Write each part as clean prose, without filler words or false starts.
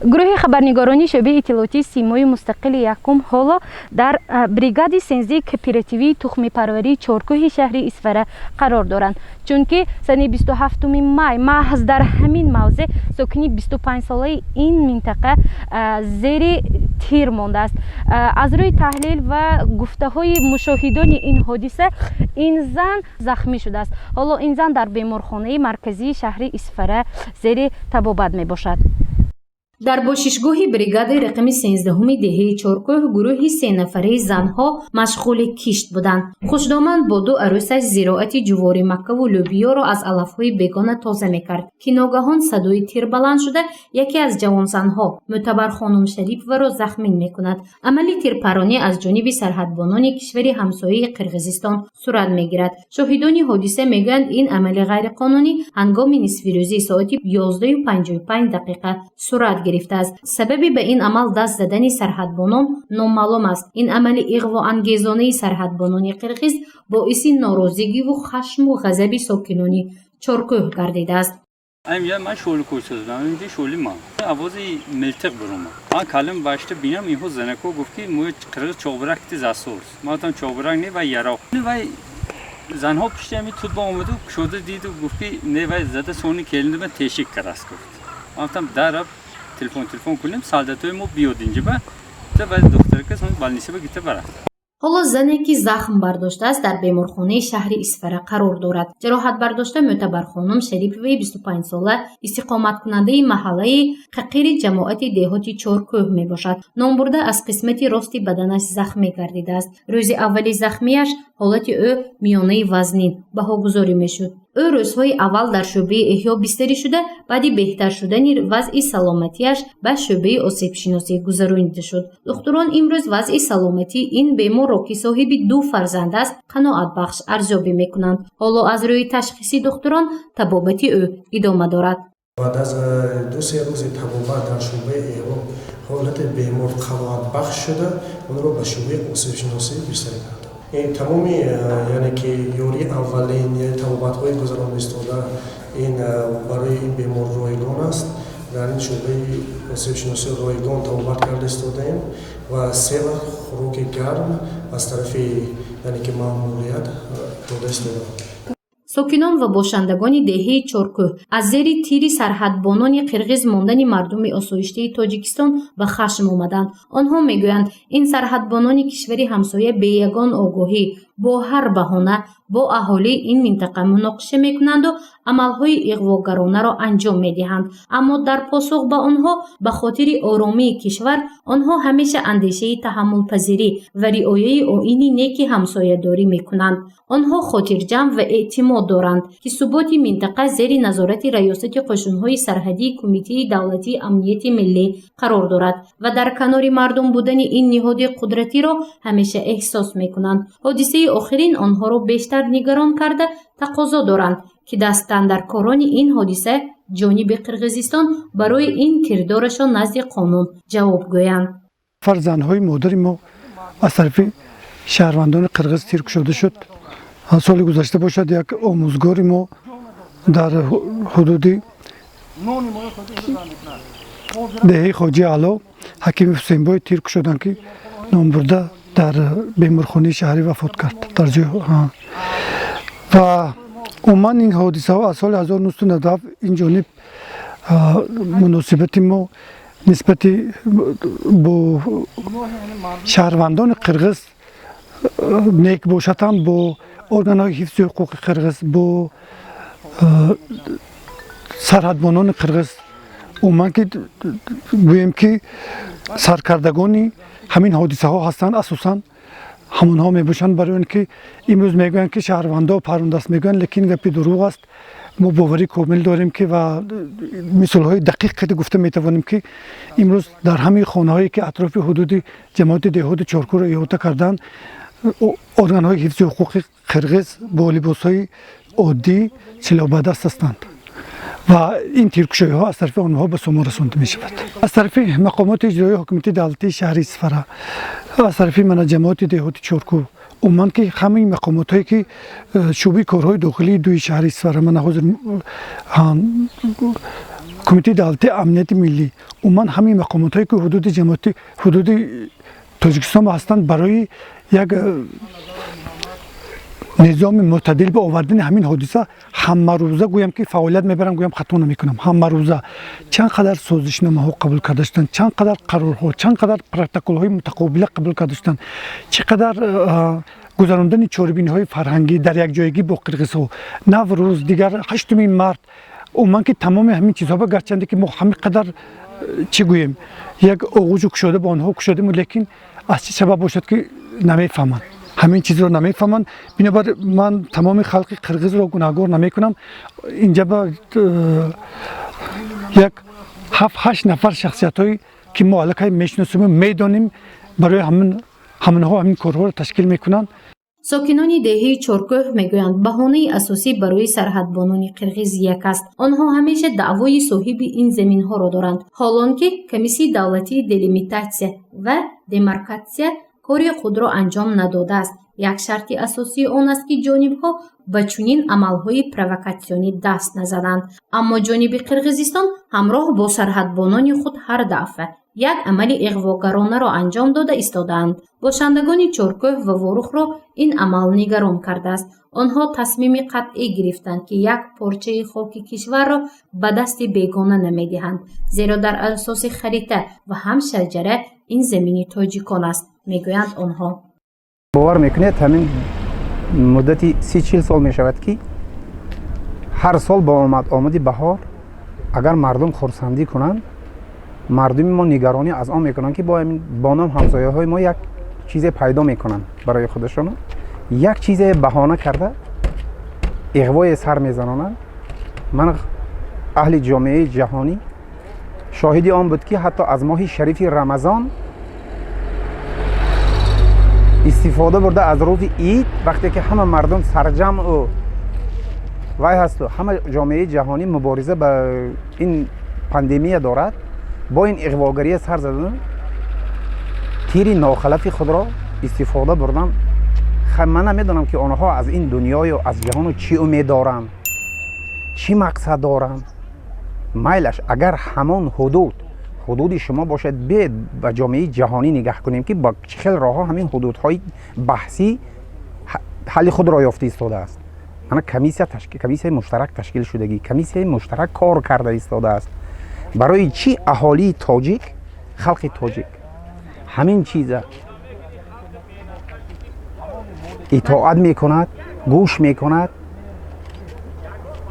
گروه خبرنگارانی شعبه اطلاعاتی سیمای مستقل یکم حالا در بریگاد سنزی کپیراتیوی تخم پروری چارکوه شهر اسفره قرار دارند، چون که سنه 27 مای محض در همین موضع ساکنی 25 ساله این منطقه زیر تیر مانده است. از روی تحلیل و گفته های مشاهدان این حادثه این زن زخمی شده است. حالا این زن در بیمارخانه مرکزی شهر اسفره زیر طبابت می باشد. در باششگاه بریگاد رقم 13 دهه چارکوه گروهی 3 نفره زنها مشغول کشت بودند. خوشدامن با 2 عروسش زراعت جوار مکه و لوبیا را از علفهای بیگانه تازه میکرد که ناگهان صدای تیر بلند شده یکی از جوانزنها معتبر خانم شریف را زخمی میکند. عملی تیرپرانی از جانب سرحدبانان کشور همسایه قرقیزستان صورت میگیرد. شاهدان حادثه میگویند این عمل غیرقانونی هنگام نصف روزی ساعت 11:55 صورت گرفته است. سببی به این عمل دست زدن سرحدبانان نامعلوم است. این عمل اغوا انگیزانه سرحدبانان قرقیز باعث ناراضگی و خشم و غضب ساکنان چارکوه گردیده است. من شغل کوچولوام اینجا شغلی ما آوازی ملتق برام. من کلم باشته بینم اینو زنکو گفت که موی قرقیز چوبرکتی زاسوس. ما تام چوبرک نی و یارا. و زنها پیشی می توت با اومدو شده دید و گفت که نه و زده سونی کلنده من تشک کراس گفت. ما تام دراب تلفن کنیم سالداتوی ما بیاد اینجا تا بعد دکتر که سون بالنیسه بگیته برات. حالا زنی که زخم برداشته است در بیمارخانه شهر اسفره قرار دارد. جراحت برداشته معتبر خانم شریف و 25 ساله استقامت کننده محله ققیر جماعت دهاتی چارکوه می باشد. نام برده از قسمت راست بدنش زخمی گردیده است. روز اولی زخمیش حالت او میانه وزنین بهاگذاری می شد. او روزهای اول در شعبه احیا بستری شده، بعدی بهتر شدن وضع سلامتیش به شعبه آسیب شناسی گذرانیده شد. دکتران امروز وضع سلامتی این بیمار را که صاحب 2 فرزند است قناعت بخش ارزیابی میکنند. حالا از روی تشخیص دکتران طبابتی او ادامه دارد. بعد از 2-3 روز طبابت در شعبه احیا حالت بیمار قناعت بخش شده، اون را به شعبه آسیب شناسی بستری کرد. این تمامی یعنی که یوری اولین طبابت‌های گذران استفاده این برای این بیمار رایگان است. در این شعبه آسیب شناسی رایگان طبابت کرده استفاده‌ایم و 3 بار خوراک گرم از طرف یعنی که مأموریت داده استفاده. ساکنان و باشندگان دهه چارکوه از زیر تیر سرحدبانان قرقیز ماندن مردم آسایشته تاجیکستان به خشم آمدند. آنها میگویند این سرحدبانان کشور همسایه به یگان آگاهی با هر بهانه با اهالی این منطقه مناقشه میکنند و عملهای اغواگرانه را انجام میدهند، اما در پاسخ به آنها به خاطر آرامی کشور آنها همیشه اندیشه تحمل پذیری و رعایت آیین نیک همسایه‌داری میکنند. آنها خاطر جمع و اعتماد دارند که ثبات منطقه زیر نظارت ریاست قشون‌های سرحدی کمیته دولتی امنیت ملی قرار دارد و در کنار مردم بودن این نهاد قدرتی را همیشه احساس میکنند. حادثه آخرین آنها را بیشتر نگران کرده تقاضا دارند که دستاندرکاران این حادثه جانب قرقیزستان برای این کردارشان نزد قانون جواب گویند. فرزندهای مادر ما از طرف شهروندان قرقیز تیر شده شد. سال گذشته باشد یک آموزگار ما در حدود دهه خواجه علا حکیم حسینبای تیر شدند که نام برده در بیمارخانه شهری وفات کرد در جای و عموما این حادثه ها از سال 1997 این جانب مناسبت ما نسبت با شهروندان قرقیز نیک باشد هم با ارگان های حفظ حقوق قرقیز با سرحدبانان قرقیز عموما که گوییم که سرکردگانی همین حادثه ها هستند اساساً همون ها می باشند. برای اینکه امروز میگویند که شهروندا پرونده است میگویند، لیکن گپی دروغ است. ما باوری کامل داریم که و مثال های دقیق که گفته میتوانیم که امروز در همین خانه هایی که اطراف حدود جماعت دهات چارکوه را احاطه کردند ارگان های حفظ حقوق قرقیز با لباس های عادی سلاح به دست هستند و این تیرکشی ها از طرف آنها به سامان رسانده می شود. از طرف مقامات اجرایی حکومت دولتی شهر اسفره، از طرف منجمات دهات چارکوه، عموما که همه مقامات هایی که شعبه کارهای داخلی دوی شهر اسفره من حاضر کمیته دولتی امنیت ملی عموما همین مقاماتی که حدود جماعتی حدود تاجیکستان هستند برای یک نظام معتدل به آوردن همین حادثه همه روزه گویم که فعالیت میبرم، گویم خطا نمیکنم. همه روزه چند قدر سازشنامه ها قبول کردن، چند قدر قرارها، چند قدر پروتکل های متقابل قبول کردن، چقدر گذراندن چاربینی های فرهنگی در یک جایگی با قرقیز ها. نوروز دیگر 8 مارس عموما که تمام همین چیزها با گرچنده که ما همین قدر چی گویم یک آغوش کشاده با آنها کشاده، لیکن از چه سبب باشد که نمیفهمند، همین چیز رو نمیفهمند. بنابر من تمام خلق قرقیز رو گناهگار نمیکنم. اینجا با یک 7-8 نفر شخصیت هایی که ما علاقه میشناسیم میدانیم برای همین کارها رو تشکیل میکنند. ساکنان دهه چارکوه میگویند بهانه اساسی برای سرحدبانان قرقیز یک است. آنها همیشه دعوای صاحب این زمین ها را دارند، حالانکه کمیسی دولتی دلیمیتاسیا و دمارکاسیا کاری خود را انجام نداده است. یک شرط اساسی آن است که جانبها به چنین عملهای پرووکاسیونی دست نزدند. اما جانب قرقیزستان همراه با سرحدبانان خود هر دفعه یک عمل اغواگرانه را انجام داده ایستادند. باشندگان چارکوه و واروخ را این عمل نگران کرده است. آنها تصمیم قطعی گرفتند که یک پارچه خاک کشور را به دست بیگانه نمیدهند، زیرا در اساس خریطه و هم شجره این زمین تاجیکان است، میگویند آنها. باور میکنید همین مدتی 30-40 سال میشود که هر سال با آمدی بهار اگر مردم خرسندی کنند، مردم ما نگرانی از آن میکنند که با نام همسایه های ما یک چیز پیدا میکنند برای خودشون، یک چیز بهانه کرده اغوای سر میزنند. من اهل جامعه جهانی شاهدی آن بود که حتی از ماه شریف رمضان استفاده برده از روز عید، وقتی که همه مردم سرجمع و وای هست و همه جامعه جهانی مبارزه با این پاندمی دارد، با این اغواگری سر زدن تیر ناخلفی خود را استفاده بردن. من نمیدونم که آنها از این دنیای و از جهان چی امید دارند، چی مقصد دارند. میلش اگر همان حدود شما باشد، بیاید به جامعه جهانی نگاه کنیم که با چه خیلی راه ها همین حدودهای بحثی حل خود را یافته ایستاده است. من کمیسیه مشترک تشکیل شدگی، کمیسیه مشترک کار کرده ایستاده است. برای چی اهالی تاجیک، خلق تاجیک همین چیزه اطاعت میکند، گوش میکند،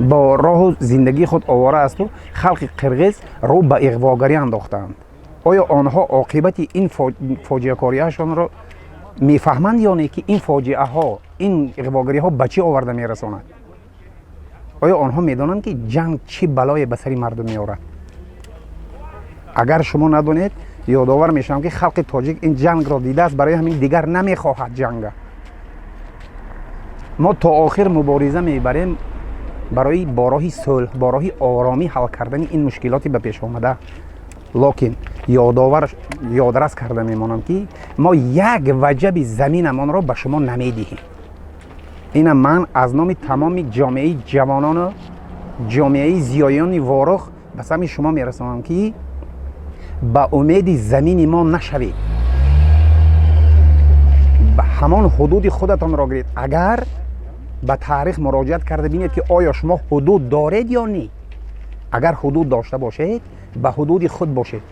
با راه و زندگی خود آواره است و خلق قرقیز رو به اغواگری انداختند. آیا آنها عاقبت این فاجعه کاریشان را میفهمند یا نه که این فاجعه ها، این اغواگری ها به چی آورده میرساند؟ آیا آنها میدانند که جنگ چی بلای به سر مردم میآورد؟ اگر شما ندانید، یادآور میشم که خلق تاجیک این جنگ را دیده است، برای همین دیگر نمیخواهد جنگ. ما تا آخر مبارزه میبریم برای با راه صلح، با راه آرامی حل کردن این مشکلاتی به پیش آمده. لکن یادرس کرده میمانم که ما یک وجب زمینمان را به شما نمیدهیم. این من از نام تمام جامعه جوانان و جامعه زیایان واروخ به سمع شما میرسانم که به امید زمین ما نشوید. به همان حدود خودتان را گیرید. اگر به تاریخ مراجعت کرده بینید که آیا شما حدود دارید یا نه. اگر حدود داشته باشید، به حدود خود باشید،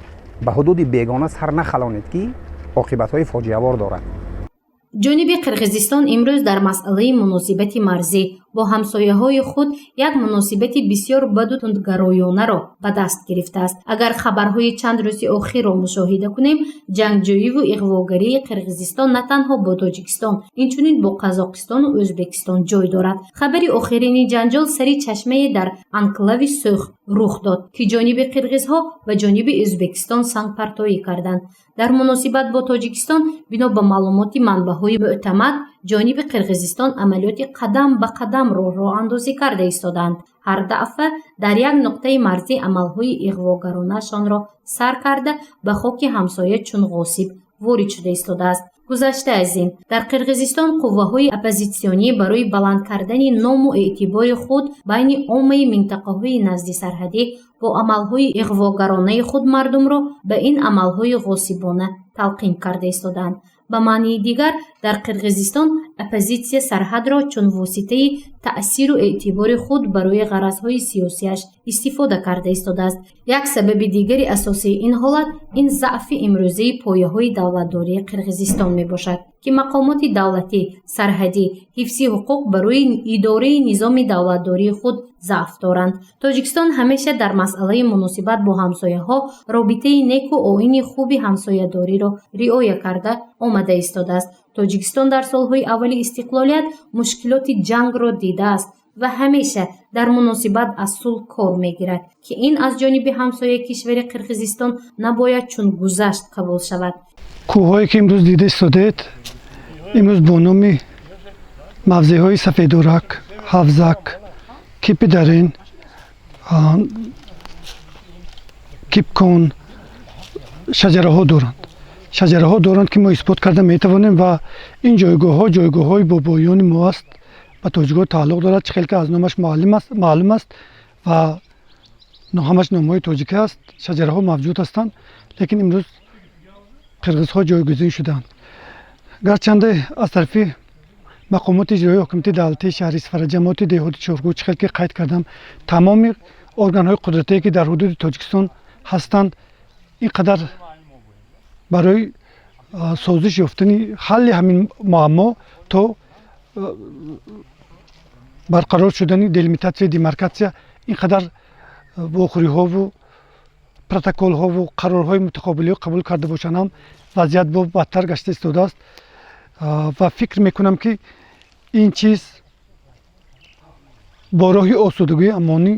به حدود بیگانه سر نخلانید که عاقبت‌های فاجعه وار دارد. جانب قرقیزستان امروز در مسئله مناسبت مرزی با همسایه‌های خود یک مناسبت بسیار بد و تندگرایانه را به دست گرفته است. اگر خبرهای چند روز اخیر را مشاهده کنیم، جنگجویی و اغواگری قرقیزستان نه تنها با تاجیکستان، اینچنین با قزاقستان و ازبکستان جای دارد. خبر آخرین جنجال سری چشمه در انکلاو سوخ رخ داد که جانب قرقیزها و جانب ازبکستان سنگ پرتایی کردند. در مناسبت با تاجیکستان بنا به معلومات منبع‌های معتمد، جانب قرقیزستان عملیات قدم به قدم راه اندازی کرده ایستادند. هر دفعه در یک نقطه مرزی عملهای اغواگرانه‌شان را سر کرده به خاک همسایه چون غاصب وارد شده ایستاده است. гузашта аз ин дар қирғизистон қувваҳои оппозитсионӣ барои баланд кардани ному эътибори худ байни оммаи минтақаҳои назди сарҳадӣ бо амалҳои иғвогаронаи худ мардумро ба ин амалҳои ғосибона талқин карда истоданд. ба маънии дигар дар қирғизистон оппозитсия сарҳадро чун воситаи таъсиру эътибори худ барои ғаразҳои сиёсиаш истифода карда истодааст. як сабаби дигари асосии ин ҳолат ин заъфи имрӯзаи пояҳои давлатдории қирғизистон мебошад ки мақомоти давлатӣ, сарҳадӣ, ҳифзи ҳуқуқ барои идораи низоми давлатдории худ заъф доранд. тоҷикистон ҳамеша дар масъалаи муносибат бо ҳамсояҳо робитаи неку оини хуби ҳамсоядориро риоя карда омада истодааст. тоҷикистон дар солҳои аввали истиқлолият мушкилоти ҷангро дидааст ва ҳамеша дар муносибат аз сулҳ кор мегирад ки ин аз ҷониби ҳамсояи кишвари қирғизистон набояд чун гузашт қабул шавад. кӯҳҳое ки имрӯз дида истодед имрӯз бо номи мавзеъҳои сафедурак, ҳавзак, кипидарин, кипкон шаҷараҳо доранд. шаҷараҳо доранд ки мо исбот карда метавонем ва ин ҷойгоҳҳои бобоёни мо аст ба тоҷикҳо тааллуқ дорад. чӣ хел ки аз номаш маълум аст ва ҳамаш номҳои тоҷикӣ аст. шаҷараҳо мавҷуд ҳастанд, лекин имрӯз қирғизҳо ҷойгузин шудаанд. гарчанде аз тарафи мақомоти иҷроии ҳокимияти давлатии шаҳри Исфара, ҷамоати деҳоти Чоргӯ, чӣ хел ки қайд кардам, тамоми органҳои қудратие ки дар ҳудуди Тоҷикистон ҳастанд, ин қадар барои созиш ёфтани ҳалли ҳамин муаммо то барқарор шудани делимитатсия, демаркатсия ин қадар вохӯриҳову протоколҳову қарорҳои мутақобилиро қабул карда бошанд, ҳам вазъият бо бадтар гашта истодааст ва фикр мекунам ки ин чиз бо роҳи осудагии амонӣ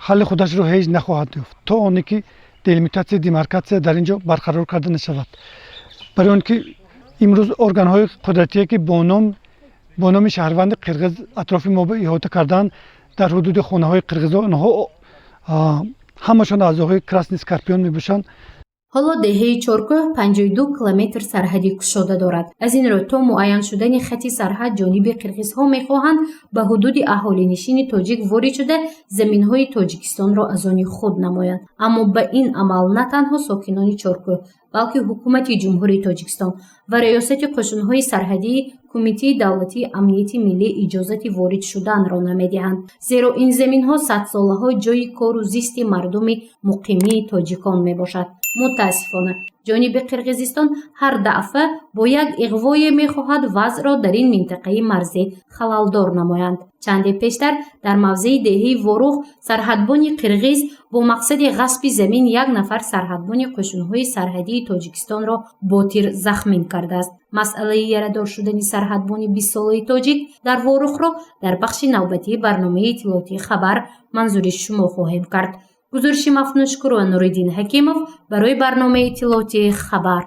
ҳалли худашро ҳеҷ нахоҳад ёфт то оне ки делимитатсия, демаркатсия дар ин ҷо барқарор карда нашавад. барои он ки имрӯз органҳои қудратие ки бо номи шаҳрванди қирғиз атрофи мо иҳота кардаанд дар ҳудуди хонаҳои қирғизҳо, онҳо ҳамашон аъзоҳои Красни Скорпион мебошанд. ҳоло деҳаи Чоркӯҳ 52 километр сарҳади кушода дорад. аз ин рӯ то муайян шудани хати сарҳад ҷониби қирғизҳо мехоҳанд ба ҳудуди аҳолинишини тоҷик ворид шуда заминҳои Тоҷикистонро аз они худ намоянд. аммо ба ин амал на танҳо сокинони Чоркӯҳ, балки ҳукумати ҷумҳурии Тоҷикистон ва раёсати қушунҳои сарҳадии кумитаи давлатии амнияти миллӣ иҷозати ворид шуданро намедиҳанд, зеро ин заминҳо садсолаҳо ҷойи кору зисти мардуми муқимии тоҷикон мебошад. мутаассифона ҷониби қирғизистон ҳар даъфа бо як иғвое мехоҳад вазъро дар ин минтақаи марзӣ халалдор намоянд. чанде пештар дар мавзеи деҳаи Ворух сарҳадбони қирғиз бо мақсади ғасби замин як нафар сарҳадбони қушунҳои сарҳадии Тоҷикистонро ботир захмин кардааст. масъалаи ярадор шудани сарҳадбони 20 солаи тоҷик дар Ворухро дар бахши навбатии барномаи иттилоотии хабар манзури шумо хоҳем кард. гузориши Мафнун Шукурова, Нуриддин Ҳакимов барои барномаи иттилоотии хабар.